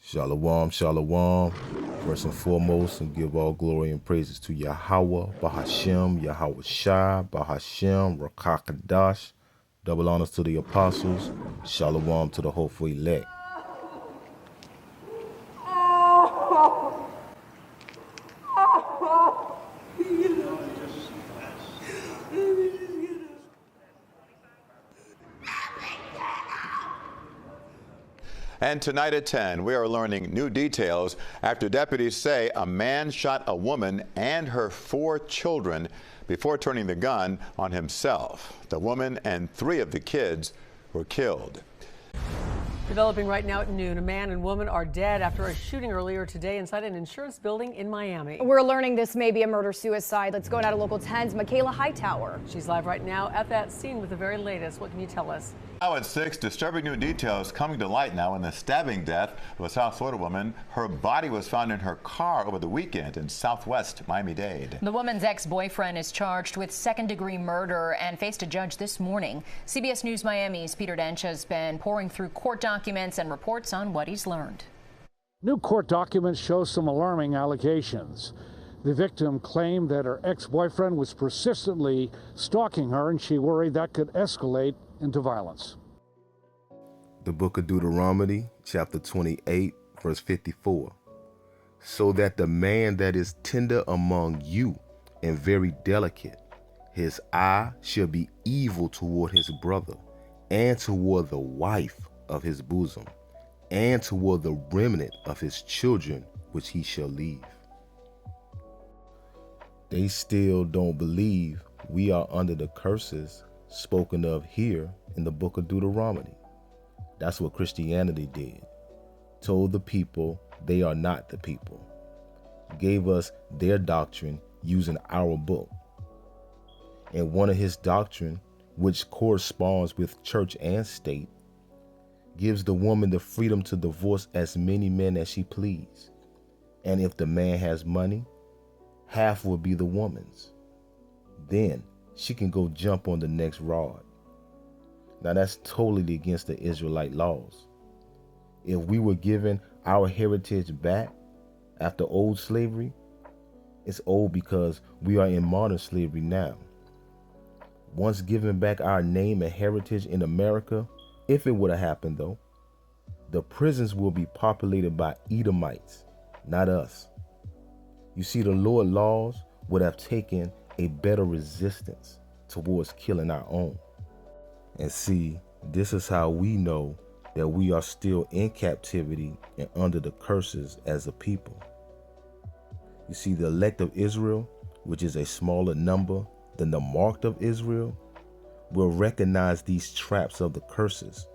Shalom, shalom. First and foremost, and give all glory and praises to Yahweh, Bahashem, Yahweh Shai, Bahashem, Rakakadash. Double honors to the apostles. Shalom to the hopeful elect. And tonight at 10, we are learning new details after deputies say a man shot a woman and her 4 children before turning the gun on himself. The woman and 3 of the kids were killed. Developing right now at noon, a man and woman are dead after a shooting earlier today inside an insurance building in Miami. We're learning this may be a murder-suicide. Let's go now to Local 10's Michaela Hightower. She's live right now at that scene with the very latest. What can you tell us? Now at 6, disturbing new details coming to light now in the stabbing death of a South Florida woman. Her body was found in her car over the weekend in southwest Miami-Dade. The woman's ex-boyfriend is charged with second-degree murder and faced a judge this morning. CBS News Miami's Peter Dench has been pouring through court documents and reports on what he's learned. New court documents show some alarming allegations. The victim claimed that her ex-boyfriend was persistently stalking her, and she worried that could escalate into violence. The book of Deuteronomy, chapter 28, verse 54. So that the man that is tender among you and very delicate, his eye shall be evil toward his brother, and toward the wife of his bosom, and toward the remnant of his children which he shall leave. They still don't believe we are under the curses spoken of here in the book of Deuteronomy. That's what Christianity did. Told the people they are not the people. Gave us their doctrine using our book. And one of his doctrine, which corresponds with church and state, gives the woman the freedom to divorce as many men as she please. And if the man has money, half will be the woman's. Then she can go jump on the next rod. Now that's totally against the Israelite laws. If we were given our heritage back after old slavery, it's old because we are in modern slavery now. Once given back our name and heritage in America, if it would have happened though, the prisons will be populated by Edomites, not us. You see, the Lord laws would have taken a better resistance towards killing our own. And see, this is how we know that we are still in captivity and under the curses as a people. You see, the elect of Israel, which is a smaller number than the marked of Israel, will recognize these traps of the curses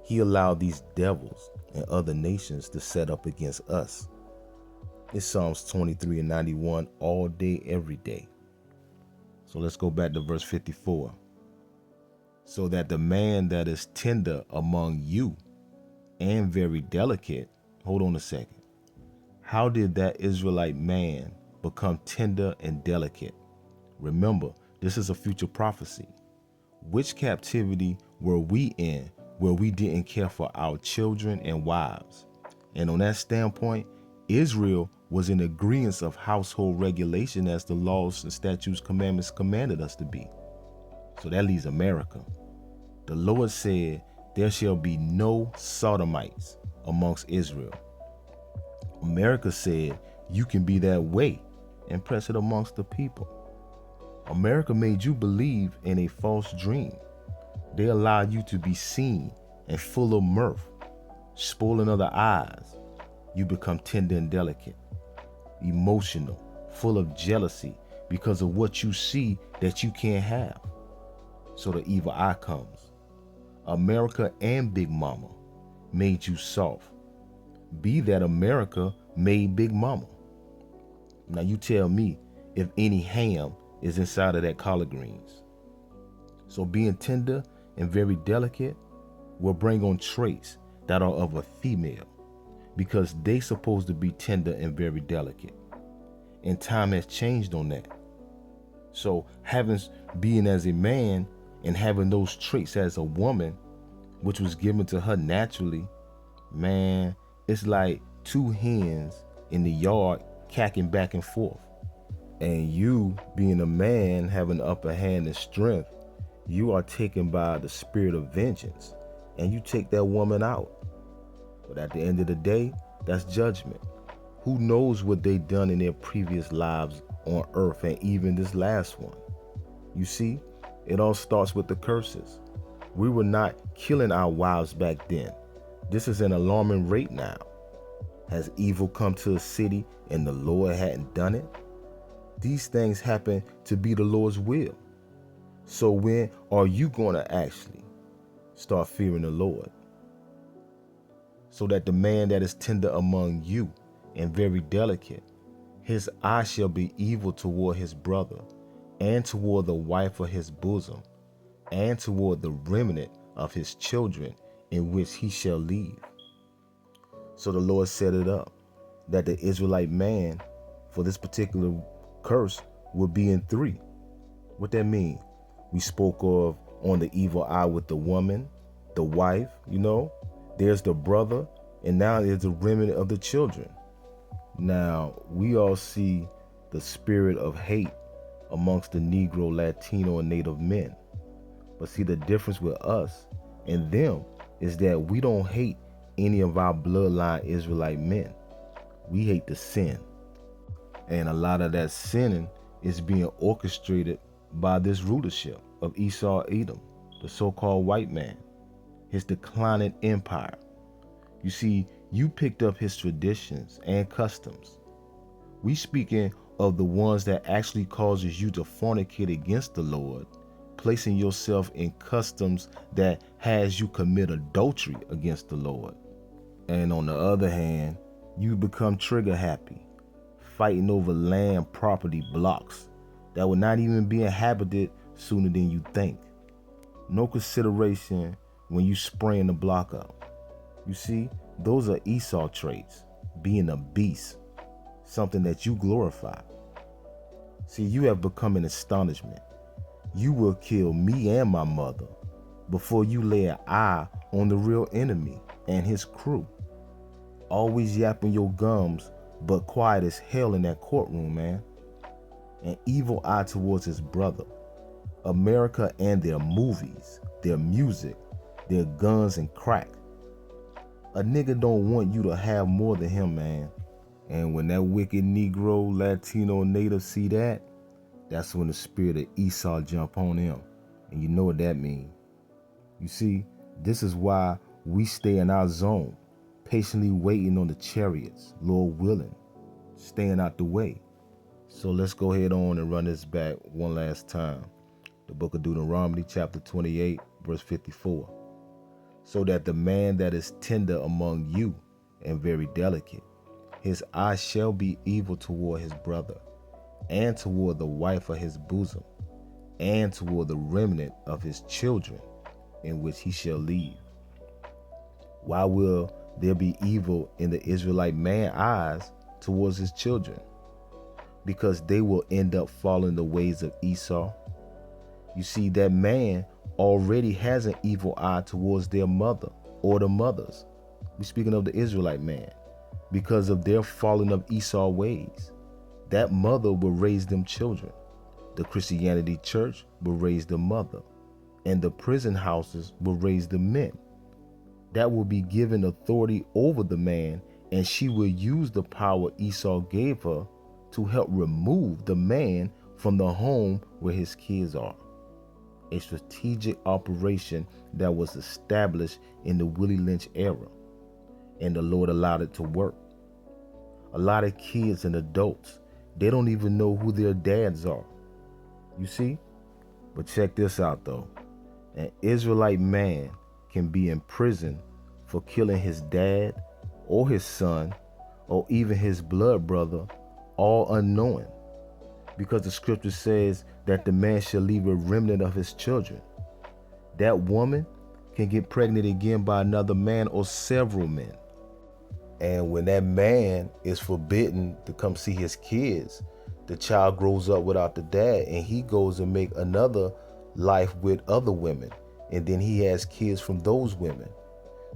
he allowed these devils and other nations to set up against us. It's Psalms 23 and 91 all day, every day. So let's go back to verse 54. So that the man that is tender among you and very delicate, hold on a second. How did that Israelite man become tender and delicate? Remember, this is a future prophecy. Which captivity were we in where we didn't care for our children and wives? And on that standpoint, Israel was in agreement of household regulation as the laws and statutes, commandments commanded us to be. So that leaves America. The Lord said, there shall be no sodomites amongst Israel. America said, you can be that way and press it amongst the people. America made you believe in a false dream. They allowed you to be seen and full of mirth, spoiling other eyes. You become tender and delicate, emotional, full of jealousy because of what you see that you can't have. So the evil eye comes. America and Big Mama made you soft. Be that America made Big Mama. Now you tell me if any ham is inside of that collard greens. So being tender and very delicate will bring on traits that are of a female, because they supposed to be tender and very delicate. And time has changed on that. So being as a man and having those traits as a woman, which was given to her naturally, man, it's like two hens in the yard cacking back and forth. And you, being a man, having the upper hand and strength, you are taken by the spirit of vengeance, and you take that woman out. But at the end of the day, that's judgment. Who knows what they done in their previous lives on earth, and even this last one. You see, it all starts with the curses. We were not killing our wives back then. This is an alarming rate now. Has evil come to a city and the Lord hadn't done it? These things happen to be the Lord's will. So when are you going to actually start fearing the Lord? So that the man that is tender among you and very delicate, his eye shall be evil toward his brother, and toward the wife of his bosom, and toward the remnant of his children in which he shall leave. So the Lord set it up that the Israelite man for this particular curse would be in three. What that mean? We spoke of on the evil eye with the woman, the wife, there's the brother, and now there's the remnant of the children. Now, we all see the spirit of hate amongst the Negro, Latino, and Native men. But see, the difference with us and them is that we don't hate any of our bloodline Israelite men. We hate the sin. And a lot of that sinning is being orchestrated by this rulership of Esau Edom, the so-called white man, his declining empire. You see, you picked up his traditions and customs. We speaking of the ones that actually causes you to fornicate against the Lord, placing yourself in customs that has you commit adultery against the Lord. And on the other hand, you become trigger happy, fighting over land property blocks that will not even be inhabited sooner than you think. No consideration when you spraying the block up. You see, those are Esau traits, being a beast, something that you glorify. See, you have become an astonishment. You will kill me and my mother before you lay an eye on the real enemy and his crew. Always yapping your gums, but quiet as hell in that courtroom, man. An evil eye towards his brother. America and their movies, their music, their guns and crack. A nigga don't want you to have more than him, man. And when that wicked Negro, Latino, Native see that, that's when the spirit of Esau jump on him. And you know what that means. You see, this is why we stay in our zone, patiently waiting on the chariots, Lord willing, staying out the way. So let's go ahead on and run this back one last time. The book of Deuteronomy, chapter 28, verse 54. So that the man that is tender among you and very delicate, his eye shall be evil toward his brother, and toward the wife of his bosom, and toward the remnant of his children, in which he shall leave. Why will there be evil in the Israelite man's eyes towards his children? Because they will end up following the ways of Esau. You see, that man already has an evil eye towards their mother or the mothers. We're speaking of the Israelite man. Because of their falling of Esau ways, that mother will raise them children. The Christianity church will raise the mother, and the prison houses will raise the men. That will be given authority over the man, and she will use the power Esau gave her to help remove the man from the home where his kids are. A strategic operation that was established in the Willie Lynch era, and the Lord allowed it to work. A lot of kids and adults, they don't even know who their dads are. You see? But check this out though. An Israelite man can be in prison for killing his dad or his son or even his blood brother, all unknowing. Because the scripture says that the man shall leave a remnant of his children. That woman can get pregnant again by another man or several men. And when that man is forbidden to come see his kids, the child grows up without the dad, and he goes and make another life with other women. And then he has kids from those women.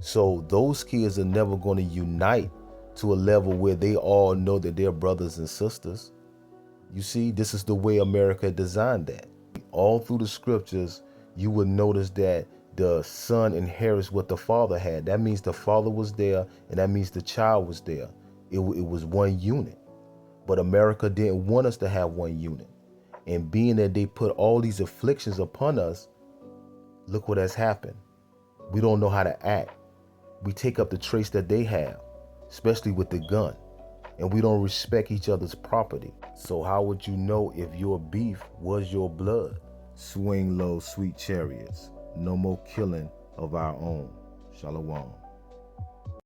So those kids are never going to unite to a level where they all know that they're brothers and sisters. You see, this is the way America designed that. All through the scriptures, you would notice that the son inherits what the father had. That means the father was there, and that means the child was there. It was one unit. But America didn't want us to have one unit. And being that they put all these afflictions upon us, look what has happened. We don't know how to act. We take up the traits that they have, especially with the gun. And we don't respect each other's property. So how would you know if your beef was your blood? Swing low, sweet chariots. No more killing of our own. Shalom.